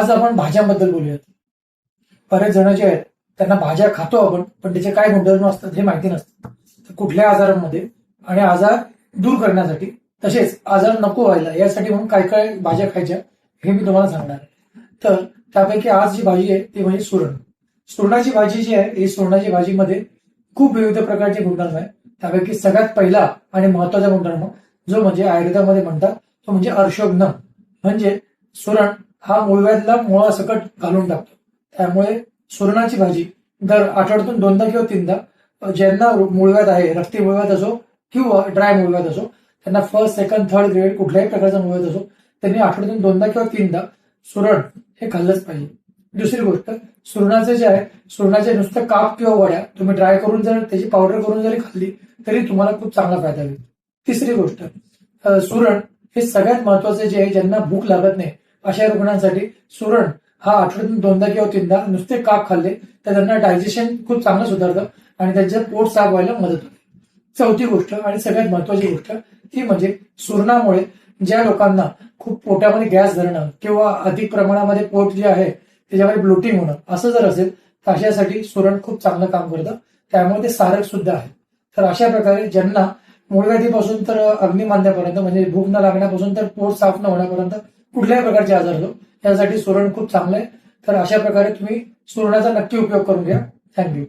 आज आपण भाज्यांबद्दल बोलूयात. बरेच जण जे आहेत त्यांना भाज्या खातो आपण, पण त्याचे काय गुणधर्म असतात हे माहिती नसतं. तर कुठल्या आजारांमध्ये आणि आजार दूर करण्यासाठी, तसेच आजार नको व्हायला यासाठी म्हणून काय काय भाज्या खायच्या हे मी तुम्हाला सांगणार आहे. तर त्यापैकी आज जी भाजी आहे ती म्हणजे सुरण. सुरणाची भाजी जी आहे ही सुरणाची भाजीमध्ये खूप विविध प्रकारचे गुणधर्म आहे. त्यापैकी सगळ्यात पहिला आणि महत्वाचा गुणधर्म जो म्हणजे आयुर्वेदामध्ये म्हणतात तो म्हणजे अर्शोग्न. म्हणजे सुरण हा मूळव्याधला मुळासकट घालून टाकतो. त्यामुळे सुरणाची भाजी दर आठवड्यातून 2दा किंवा 3दा ज्यांना मूळव्याध आहे, रक्ती मूळव्याध असो किंवा ड्राय मूळव्याध असो, त्यांना फर्स्ट, सेकंड, थर्ड ग्रेड कुठल्याही प्रकारचा मूळव्याध असो, त्यांनी आठवड्यातून 2दा किंवा 3दा सुरण हे खाल्लंच पाहिजे. दुसरी गोष्ट, सुरणाचे जे आहे, सुरणाचे नुसतं काप किंवा वड्या तुम्ही ड्राय करून जर त्याची पावडर करून जरी खाल्ली तरी तुम्हाला खूप चांगला फायदा होईल. तिसरी गोष्ट, सुरण हे सगळ्यात महत्वाचे जे आहे, ज्यांना भूक लागत नाही अशा रुग्णांसाठी सुरण हा आठवड्यातून 2दा किंवा 3दा नुसते काप खाल्ले तर त्यांना डायजेशन खूप चांगलं सुधारतं आणि त्यांचं पोट साफ व्हायला मदत होते. चौथी गोष्ट आणि सगळ्यात महत्वाची गोष्ट ती म्हणजे सुरणामुळे ज्या लोकांना खूप पोटामध्ये गॅस धरणं किंवा अधिक प्रमाणामध्ये पोट जे आहे त्याच्यामध्ये ब्लोटिंग होणं असं जर असेल तर अशासाठी सुरण खूप चांगलं काम करतं. त्यामुळे ते सारक सुद्धा आहे. तर अशा प्रकारे ज्यांना मूळव्याधीपासून तर अग्निमांद्यापर्यंत म्हणजे भूक न लागण्यापासून तर पोट साफ न होण्यापर्यंत कुठल्याही प्रकारचे आजार होतो यासाठी सुरण खूप चांगलं आहे. तर अशा प्रकारे तुम्ही सुरणाचा नक्की उपयोग करून घ्या. थँक्यू.